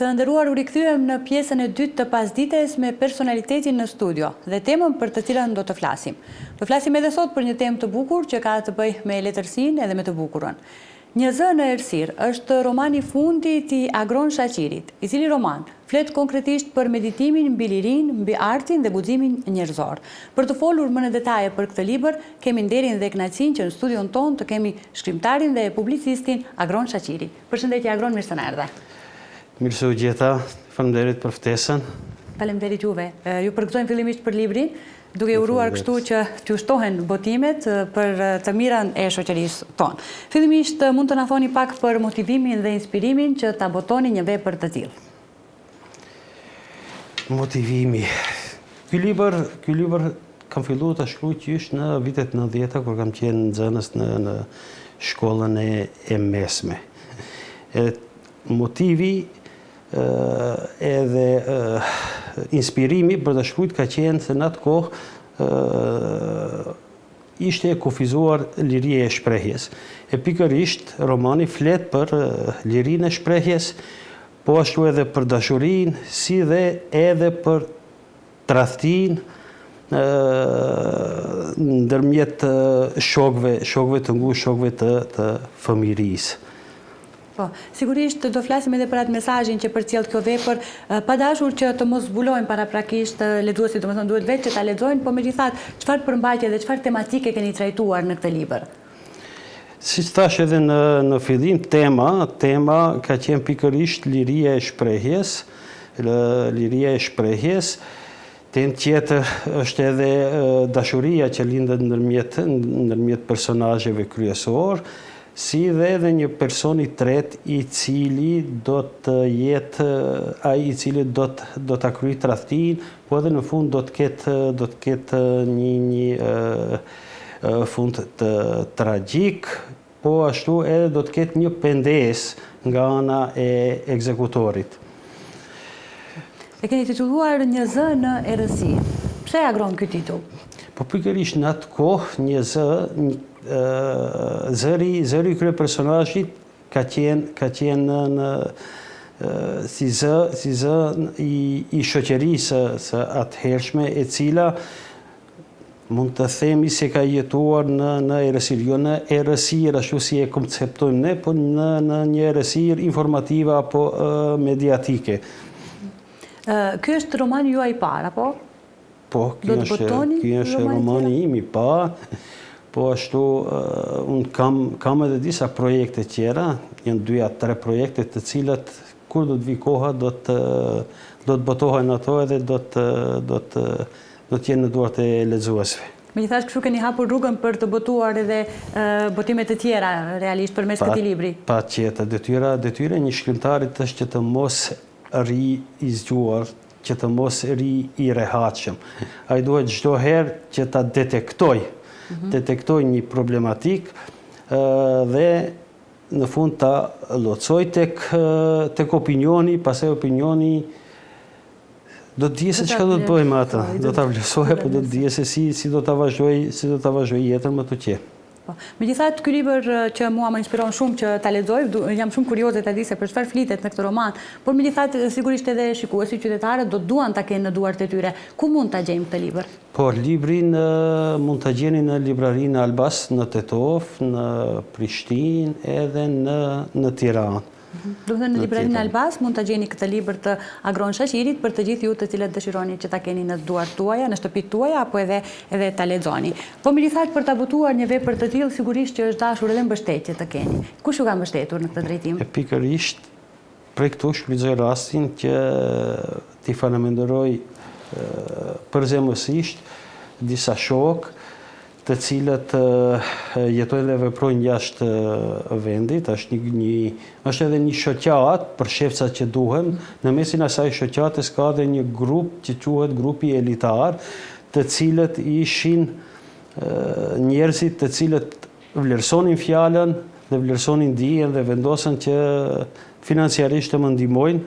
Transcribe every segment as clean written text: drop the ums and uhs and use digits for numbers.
Të nderuar, u rikthyem në pjesën e dytë të pasdites me personalitetin në studio dhe temën për të cilën do të flasim. Do flasim edhe sot për një temë të bukur që ka të bëjë me letërsinë edhe me të bukurën. Një zë në errësirë është romani fundit i Agron Shaqirit, i cili roman flet konkretisht për meditimin mbi lirinë, mbi artin dhe guximin njerëzor. Për të folur më në detaje për këtë libër, kemi nderin dhe kënaqësinë që në studion tonë të kemi shkrimtarin dhe publicistin Agron Shaqiri. Përshëndetje Agron, mirë se na erdhe. Mirë se u gjeta, faleminderit për ftesën. Faleminderit juve. Ju përgëzojmë fillimisht për librin, duke uruar kështu që t'ju shtohen botimet për të mirën e shoqërisë tonë. Fillimisht mund të na thoni pak për motivimin dhe inspirimin që ta botoni një vepër të tillë. Motivimi. Ky libër kam filluar ta shkruaj qysh në vitet 90-ta kur kam qenë nxënës në shkollën e mesme. Motivi edhe inspirimi për të shkruajtur ka qenë se në atë kohë ishte e kufizuar liria e shprehjes. E pikërisht romani flet për lirinë e shprehjes, po ashtu edhe për dashurinë, si dhe edhe për tradhtinë ndërmjet shokëve të ngushtë, shokëve të fëmijërisë. Po, sigurisht do flasim edhe për atë mesazhin që përcjell kjo vepër, pa dashur që të mos zbulojmë paraprakisht lexuesit, domethënë duhet vetë që ta lexojnë, po megjithatë, çfarë përmbajtje dhe çfarë tematike keni trajtuar në këtë libër? Siç thash edhe në fillim, tema ka qenë pikërisht liria e shprehjes, Temë tjetër është edhe dashuria që lindet ndërmjet personazheve kryesor, si dhe edhe një person i tretë i cili do të jetë ai i cili do ta kryejë tradhtinë, po edhe në fund do të ketë një fund të tragjik, po ashtu edhe do të ketë një pendesë nga ana e ekzekutorit. E keni titulluar Një zë në errësi. Pse Agron ky titull? Po pikërisht në atë kohë një zëri i krye personazhit ka qenë si zë i shoqërisë së atëhershme, e cila mund të themi se ka jetuar në errësirë, jo në errësirë ashtu si e konceptojmë ne, po në një errësirë informative apo mediatike. Ky është romani juaj i parë, apo? Po, ky është romani im i parë. Po ashtu, unë kam edhe disa projekte tjera, janë 2 a 3 projekte të cilat, kur do të vi koha, do të botohen ato edhe do të jenë në duart e lexuesve. Megjithatë, kështu keni hapur rrugën për të botuar edhe botime të tjera realisht përmes këtij libri. Patjetër, detyra e një shkrimtarit është që të mos ri i zgjuar, që të mos ri i rehatshëm. Ai duhet çdo herë që ta detektoj një problematik dhe në fund ta llocoj tek opinioni, pastaj opinioni do të dijë se çka do të bëjë me atë. Do ta vlerësoj apo do të dijë se si do ta vazhdoj jetën më të qetë. Megjithatë, ky libër që mua më inspiron shumë që ta lexoj, jam shumë kurioze ta di se për çfarë flitet në këtë roman, por megjithatë sigurisht edhe shikuesit, qytetarët do duan ta kenë në duart e tyre. Ku mund ta gjejmë këtë libër? Po, librin mund ta gjeni në librarinë Albas në Tetov, në Prishtinë edhe në Tiranë. Do të thënë në librarinë Albas mund ta gjeni këtë libër të Agron Shaqirit për të gjithë ju të cilët dëshironi që ta keni në duart tuaja, në shtëpitë tuaja apo edhe ta lexoni. Po megjithatë për ta botuar një vepër të tillë sigurisht që është dashur edhe mbështetje të keni. Kush ju ka mbështetur në këtë drejtim? Pikërisht prej këtu shfrytëzoj rastin që t'i falenderoj përzemërsisht disa shokë të cilët jetojnë dhe veprojnë jashtë vendit, është edhe një shoqat për shefcat që duhen. Në mesin asaj shoqates ka edhe një grup që quhet grupi elitar, të cilët ishin njerëzit të cilët vlerësonin fjalën dhe vlerësonin dijen dhe vendosën që financiarisht të më ndihmojnë,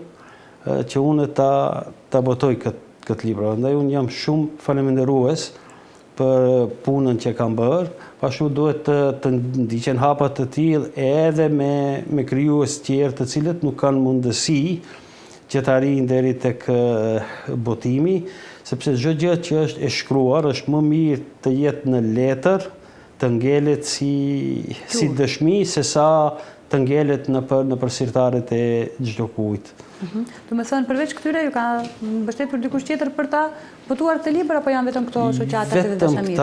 që unë ta botoj këtë libër. Andaj unë jam shumë faleminderues për punën që kam bërë, ashtu duhet të ndiqen hapa të tillë edhe me krijues tjerë të cilët nuk kanë mundësi gjetarin deri tek botimi, sepse çdo gjë që është e shkruar është më mirë të jetë në letër, të ngelet si dëshmi, se sa të ngelet në përsirtaret e çdo kujt. Do të thënë, përveç këtyre, ju ka mbështetur dikush tjetër për ta votuar këtë libër, apo janë vetëm këto shoqatat e dashamirë?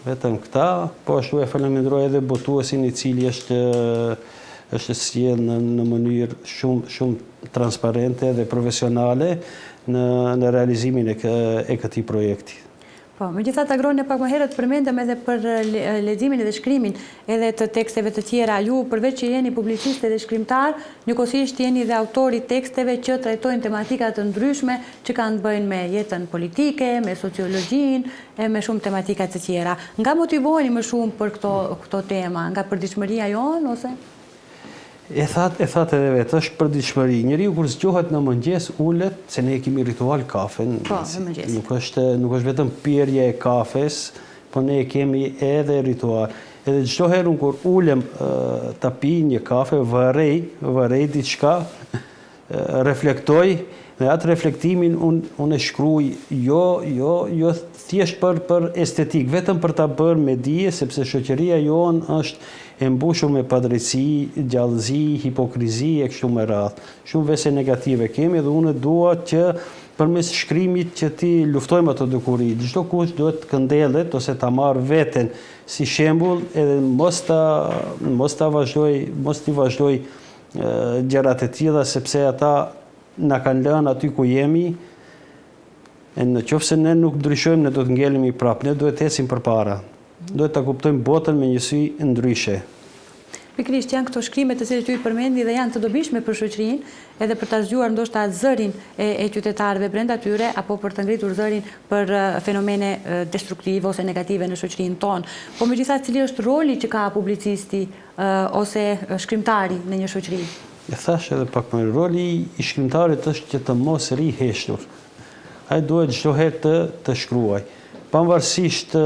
Vetëm këta, po ashtu e falenderoj edhe botuesin i cili është sjell në mënyrë shumë transparente dhe profesionale në realizimin e këtij projekti. Po, megjithatë Agrone pak më herët përmendëm edhe për leximin dhe shkrimin edhe të teksteve të tjera. Ju përveç që jeni publicist dhe shkrimtar, njëkohësisht jeni dhe autori teksteve që trajtojnë tematika të ndryshme që kanë të bëjnë me jetën politike, me sociologjinë e me shumë tematika të tjera. Nga motivoheni më shumë për këto tema, nga përditshmëria jonë ose? E thatë edhe vetë, është përditshmëri. Njeriu kur zgjohet në mëngjes ulet, se ne kemi ritual kafen. Po, në mëngjes. Nuk është vetëm pirje e kafes, po ne kemi edhe ritual. Edhe çdo herë kur ulem ta pi një kafe, vërej diçka, reflektoj, dhe atë reflektimin unë e shkruaj jo thjesht për estetik, vetëm për ta bërë me dije, sepse shoqëria jonë është e mbushur me padrejtësi, gjallëzi, hipokrizi e kështu me radhë. Shumë vese negative kemi dhe unë dua që përmes shkrimit që ti luftojmë ato dukuri. Çdo kush duhet të këndellet ose ta marrë veten si shembull edhe mos t'i vazhdoj gjërat e tilla, sepse ata na kanë lënë aty ku jemi. E në qoftë se ne nuk ndryshojmë, ne do të ngelemi prapë. Ne duhet të ecim përpara. Duhet ta kuptojmë botën me një sy ndryshe. Pikërisht janë këto shkrimet të cilat ju i përmendi dhe janë të dobishme për shoqërinë, edhe për ta zgjuar ndoshta zërin e qytetarëve brenda tyre, apo për të ngritur zërin për fenomene destruktive ose negative në shoqërinë tonë. Po megjithatë, cili është roli që ka publicisti ose shkrimtari në një shoqëri? E thash edhe pak më, roli i shkrimtarit është që të mos riheshtur. Ai duhet çdo herë të shkruaj. Pavarësisht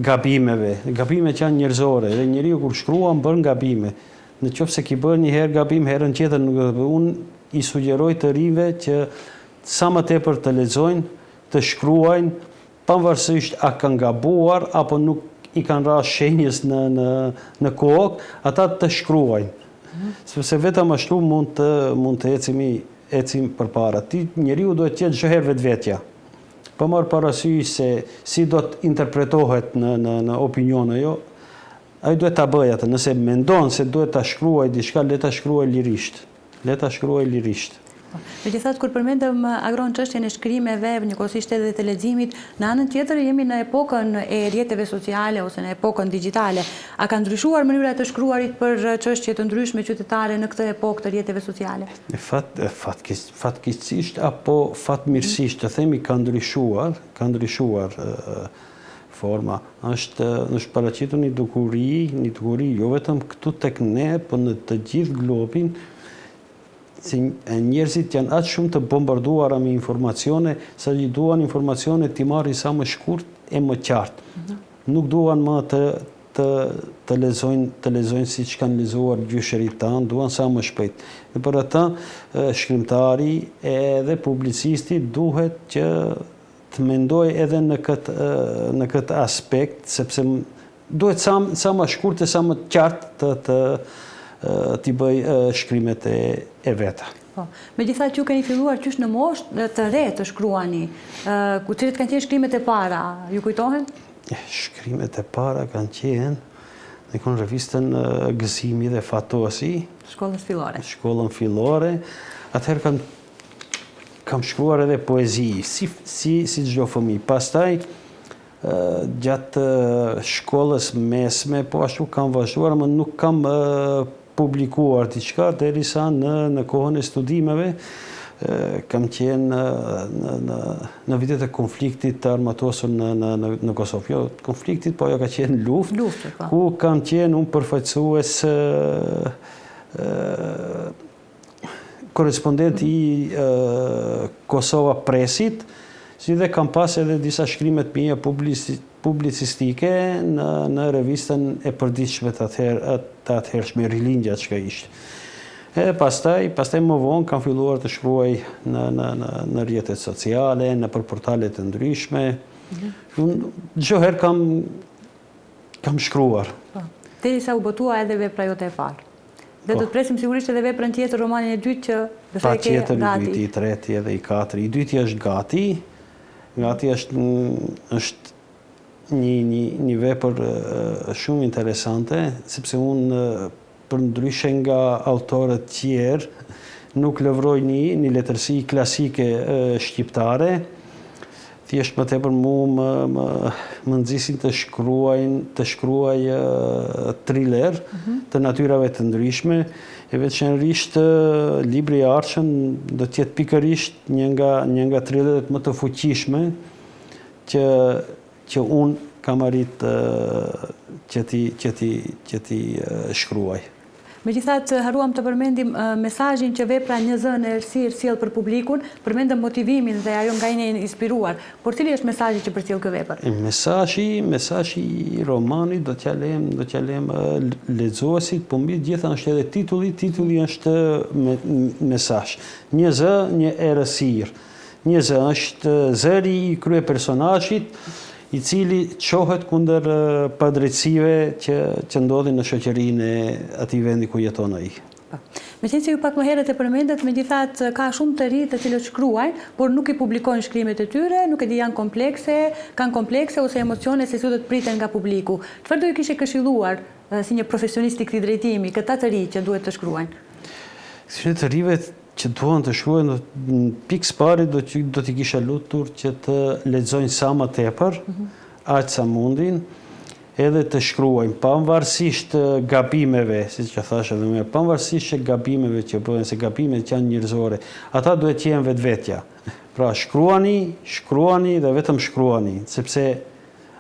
gabimeve. Gabimet janë njerëzore dhe njeriu kur shkruan bën gabime. Në qoftë se ki bën një herë gabim, herën tjetër nuk do të bëj. Unë i sugjeroj të rinjve që sa më tepër të lexojnë, të shkruajnë, pavarësisht a kanë gabuar apo nuk i kanë rënë shenjës në kokë, ata të shkruajnë. Sepse vetëm ashtu mund të ecim përpara. Njeriu duhet të jetë çdo herë vetvetja. Po marr parasysh se si do të interpretohet në opinion ajo, ai duhet ta bëjë atë. Nëse mendon se duhet ta shkruaj diçka, le ta shkruaj lirisht. Megjithatë, kur përmendëm Agron çështjen e shkrimeve, njëkohësisht edhe të leximit, në anën tjetër jemi në epokën e rrjeteve sociale ose në epokën digjitale. A ka ndryshuar mënyra e të shkruarit për çështje të ndryshme qytetare në këtë epokë të rrjeteve sociale? Fatkeqësisht apo fatmirësisht, të themi ka ndryshuar forma. Është paraqitur një dukuri jo vetëm këtu tek ne, por në të gjithë globin. Si njerëzit janë aq shumë të bombarduara me informacione, sa që duan informacione t'i marrin sa më shkurt e më qartë. Nuk duan më të lexojnë siç kanë lexuar gjyshërit tanë, duan sa më shpejt. Dhe për ata shkrimtari edhe publicisti duhet që të mendojë edhe në këtë aspekt, sepse duhet sa më shkurt e sa më qartë t'i bëj shkrimet e veta. Megjithatë, ju keni filluar qysh në moshë të re të shkruani. Cilat kanë qenë shkrimet e para? Ju kujtohen? Shkrimet e para kanë qenë në revistën Gëzimi dhe Fatosi. Shkollën fillore. Atëherë kam shkruar edhe poezi, si çdo fëmijë. Pastaj gjatë shkollës mesme, po ashtu kam vazhduar, më nuk kam publikuar diçka derisa në kohën e studimeve kam qenë në vitet e konfliktit të armatosur në Kosovë. Jo konfliktit, po ajo ka qenë luftë, ku kam qenë unë përfaqësues korrespondent i Kosova Presit, si dhe kam pas edhe disa shkrimet mia publicistike në revistën e përditshme të atëhershme Rilindja çka ishte. E pastaj më vonë kam filluar të shkruaj në rrjetet sociale, në për portale të ndryshme. Çdo herë kam shkruar. Derisa u botua edhe vepra jote e parë. Dhe do të presim sigurisht edhe veprën tjetër, romanin e dytë që besoj ke gati. Patjetër, i dyti, i treti edhe i katërt. I dyti është gati. Gati është një vepër shumë interesante, sepse unë për ndryshe nga autorët tjerë nuk lëvroj një letërsi klasike shqiptare. Thjesht më tepër më nxisin të shkruaj thriller të natyrave të ndryshme, e veçanërisht libri i ardhshëm do të jetë pikërisht një nga thrilleret më të fuqishme që unë kam arrit që ti shkruaj. Megjithatë, haruam të përmendim mesazhin që vepra Një zë në errësirë sjell për publikun, përmendëm motivimin dhe ajo nga ai inspiruar. Por cili është mesazhi që përcjell ky vepër? Mesazhi i romanit do t'ja lëm lexuesit, po mbi gjitha është edhe titulli. Titulli është mesazh. Një zë, një errësirë. Një zë është zëri i kryepersonazhit, i cili qohet kundër padrejtësive që ndodhin në shoqërinë e atij vendi ku jeton ai. Meqenëse se ju pak më herët e përmendet, megjithatë ka shumë të rinj të cilët shkruajnë, por nuk i publikojnë shkrimet e tyre, nuk e di kanë komplekse ose emocione se si do të priten nga publiku. Çfarë do i kishe këshilluar si një profesionist i këtij drejtimi këta të rinj që duhet të shkruajnë? Si të rinjve që duan të shkruajnë, në pikë pari do t'i kisha lutur që të lexojnë sa më tepër, aq sa mundin, edhe të shkruajnë, pavarësisht gabimeve, siç që thash edhe më, pavarësisht gabimeve që bëhen, se gabimet janë njerëzore, ata duhet të jenë vetvetja. Pra shkruani dhe vetëm shkruani, sepse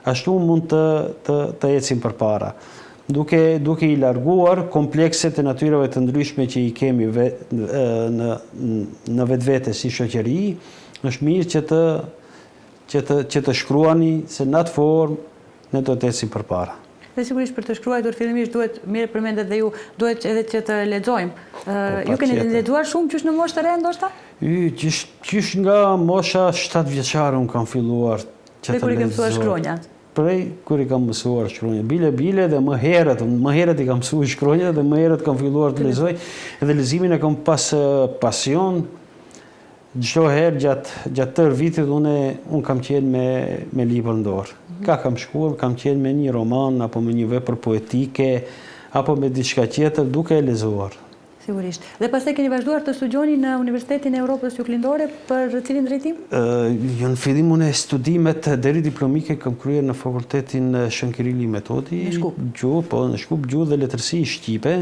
ashtu mund të ecim përpara. Duke i larguar komplekset e natyrave të ndryshme që i kemi në vetvete si shoqëri, është mirë që të shkruani, se në atë formë ne do të ecim përpara. Dhe sigurisht për të shkruar fillimisht duhet, mirë përmendet dhe ju, duhet edhe që të lexojmë. Ju keni lexuar shumë qysh në moshë të re ndoshta? Qysh nga mosha 7 vjeçare unë kam filluar që të lexoj. Prej kur i kam mësuar shkronjë. Bile dhe më herët i kam mësuar shkronjë dhe më herët kam filluar të lexoj, edhe leximin e kam pas pasion. Çdo herë gjatë tërë vitit unë kam qenë me libër në dorë. Kam shkuar, kam qenë me një roman apo me një vepër poetike apo me diçka tjetër duke e lexuar. Sigurisht. Dhe pastaj keni vazhduar të studioni në Universitetin e Evropës Juglindore për cilin drejtim? Jo, në fillim unë studimet deri diplomike kam kryer në Fakultetin Shën Kirili Metodi, në Shkup, gjuhë dhe letërsi shqipe.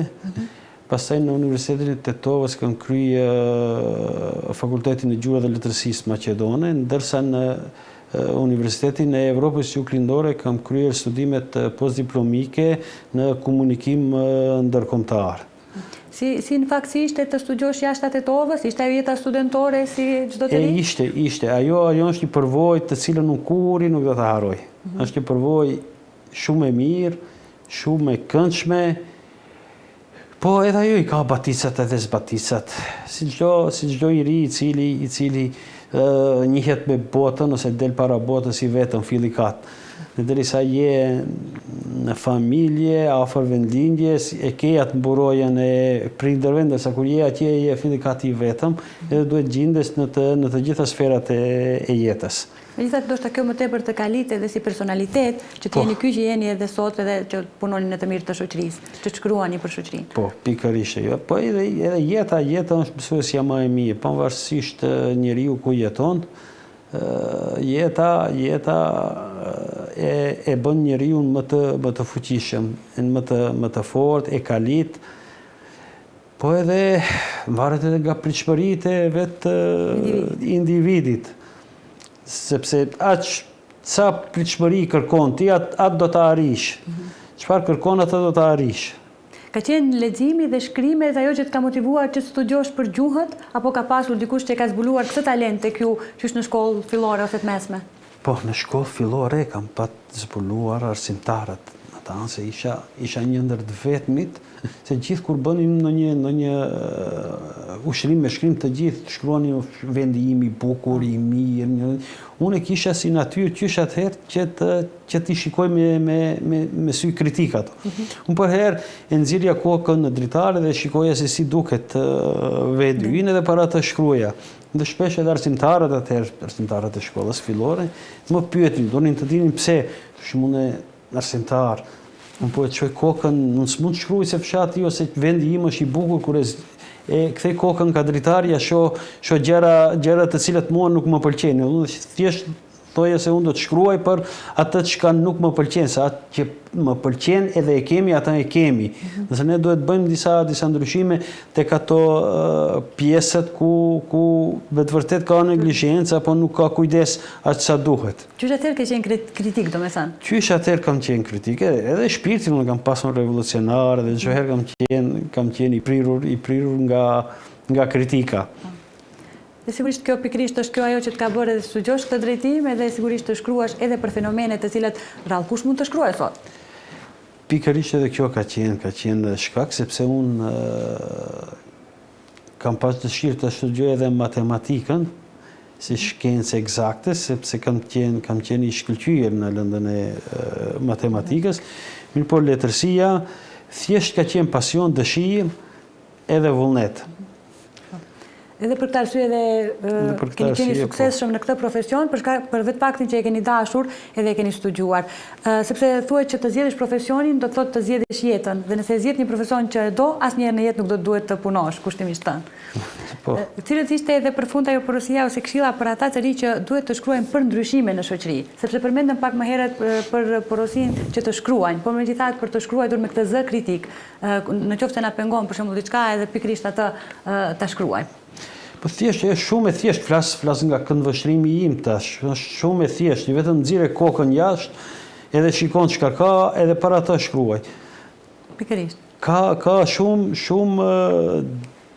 Pastaj në Universitetin e Tetovës kam kryer Fakultetin e Gjuhëve dhe Letërsisë Maqedone, ndërsa në Universitetin e Evropës Juglindore kam kryer studimet postdiplomike në komunikim ndërkombëtar. Si në fakt si ishte të studiosh jashtë Tetovës? Ishte ajo jeta studentore si çdo të ri? Ishte. Ajo është një përvojë të cilën unë kurrë nuk do ta harroj. Është një përvojë shumë e mirë, shumë e këndshme. Po edhe ajo i ka baticat edhe zbaticat. Si çdo i ri i cili njihet me botën ose del para botës i vetëm fillikat. Dhe derisa je në familje, afër vendlindjes, e ke atë mburojën e prindërve, ndërsa kur je atje je fillikat i vetëm, edhe duhet gjendes në të gjitha sferat e jetës. Megjithatë, ndoshta kjo më tepër të kalite dhe si personalitet, që të jeni ky që jeni edhe sot edhe që punoni në të mirë të shoqërisë, që shkruani për shoqërinë. Po, pikërisht jo. Po edhe jeta është mësuesja më e mirë, pavarësisht njeriu ku jeton. Jeta e bën njeriu më të fuqishëm, më të fortë, e kalit, po edhe varet edhe nga pritshmëritë e vetë individit. Sepse sa pritshmëri kërkon ti, atë do të arrish. Çfarë kërkon atë do të arrish. Ka qenë leximi dhe shkrimi dhe ajo që të ka motivuar që studiosh për gjuhët, apo ka pasur dikush që ka zbuluar këtë talent tek ju, qysh në shkollë fillore ose të mesme? Po, në shkollë fillore kam pat zbuluar arsimtarët. ata se isha një ndër të vetmit, se gjithë kur bënin në një ushërim me shkrim të gjithë, shkruani vendi im i bukur, i mirë, unë e kisha si natyrë qysh atëherë që t'i shikoj me sy kritik ato. Unë përherë e nxirja kokën në dritare dhe shikoja se si duket vendi ynë edhe para të shkruaja. Dhe shpesh edhe arsimtarët e shkollës fillore më pyetin, donin të dinin pse unë arsimtar, unë po e të qoj kokën, unë s'mund të shkruaj se fshat ose vendi im është i bukur kur e kthej kokën ka dritarja, shoh gjëra të cilat mua nuk më pëlqejnë. Unë thjesht thoja se unë do të shkruaj për atë që nuk më pëlqen, se atë që më pëlqen edhe e kemi, ata e kemi. Nëse ne duhet bëjmë disa ndryshime tek ato pjesët ku vetë vërtet ka neglizhencë apo nuk ka kujdes aq sa duhet. Qysh atëherë ke qenë kritik, domethënë? Qysh atëherë kam qenë kritik, edhe shpirtin unë kam pasur revolucionar, edhe çdo herë kam qenë i prirur nga kritika. Dhe sigurisht kjo pikrisht është kjo ajo që të ka bërë edhe studiosh këtë drejtim, edhe sigurisht të shkruash edhe për fenomene të cilat rrallë kush mund të shkruaj sot. Pikërisht edhe kjo ka qenë shkak, sepse unë kam pas dëshirë të studioj edhe matematikën, si shkencë eksakte, sepse kam qenë i shkëlqyer në lëndën e matematikës, mirë por letërsia thjesht ka qenë pasion, dëshirë edhe vullnet. Edhe për këtë arsye edhe keni qenë suksesshëm në këtë profesion për vetë faktin që e keni dashur edhe e keni studiuar. Sepse thuhet që të zgjedhësh profesionin do të thotë të zgjedhësh jetën, dhe nëse zgjedh një profesion që e do, asnjëherë në jetë nuk do të duhet të punosh, kushtimisht thënë. Po. Cilët ishte edhe përfund ajo porosia ose këshilla për ata të rinj që duhet të shkruajnë për ndryshime në shoqëri, sepse përmendëm pak më herët për porosinë që të shkruajnë, por megjithatë për të shkruar me këtë zë kritik, në qoftë se na pengon për shembull diçka edhe pikërisht atë ta shkruajmë. Po thjesht, shumë e thjesht, flas nga këndvështrimi im tash, është shumë e thjesht, vetëm nxirre kokën jashtë, edhe shikon çka ka, edhe para të shkruaj. Pikërisht. Ka shumë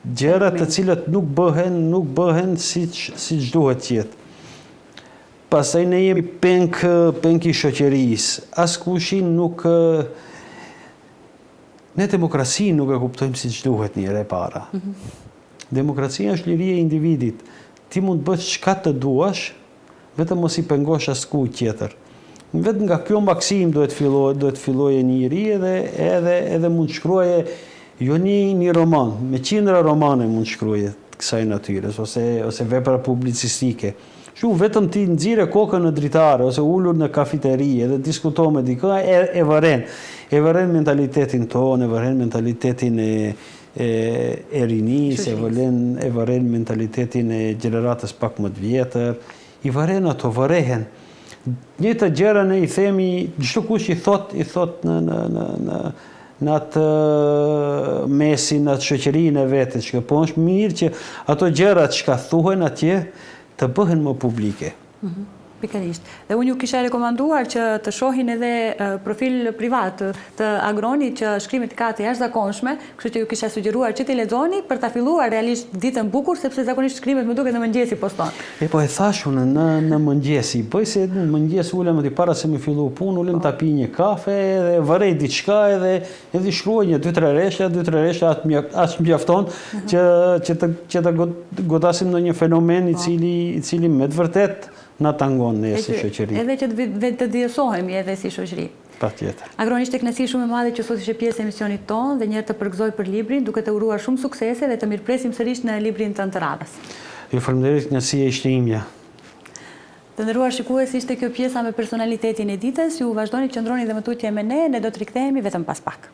gjëra të cilat nuk bëhen siç duhet të jetë. Pastaj ne jemi penk i shoqërisë. Askushin nuk ne demokracinë nuk e kuptojmë siç duhet një herë para. Demokracia është liria e individit. Ti mund të bësh çka të duash, vetëm mos i pengosh askujt tjetër. Vetëm nga kjo maksim duhet filloje njëri edhe mund shkruaje jo një roman, me qindra romane mund shkruaje kësaj natyres ose vepra publicistike. Vetëm ti nxirre kokën në dritare ose ulur në kafeteri edhe diskuto me dikë, e vëren mentalitetin tonë, e vëren mentalitetin e rinis, e vëren mentalitetin e gjeneratës pak më të vjetër, i vëren ato, vërehen. Një të gjëra ne i themi, çdo kush i thot në atë mesin, në atë shoqërinë e vetë, që po është mirë që ato gjërat që thuhen atje të bëhen më publike. Pikërisht. Dhe unë ju kisha rekomanduar që të shohin edhe profil privat të Agronit që shkrimet ka të jashtëzakonshme, kështu që ju kisha sugjeruar që t'i lexoni për ta filluar realisht ditën bukur, sepse zakonisht shkrimet më duket në mëngjesi poston. Po e thash unë në mëngjesi, bëj se në mëngjes ulem aty para se më fillu punë, ulem ta pi një kafe edhe vërej diçka edhe shkruaj një 2-3 rresha, atë mjafton që të godasim në një fenomen i cili me të vërtet na tangon ne si shoqëri. Edhe që të diësohemi edhe si shoqëri. Patjetër. Agroni, ishte kënaqësi shumë e madhe që sot ishe pjesë e emisionit tonë dhe një herë të përgëzoj për librin, duke të uruar shumë suksese dhe të mirëpresim sërish në librin tënd të radhës. Ju faleminderit, kënaqësia ishte imja. Të nderuar shikues, ishte kjo pjesa me personalitetin e ditës. Ju vazhdoni të qëndroni dhe më tutje me ne do të rikthehemi vetëm pas pak.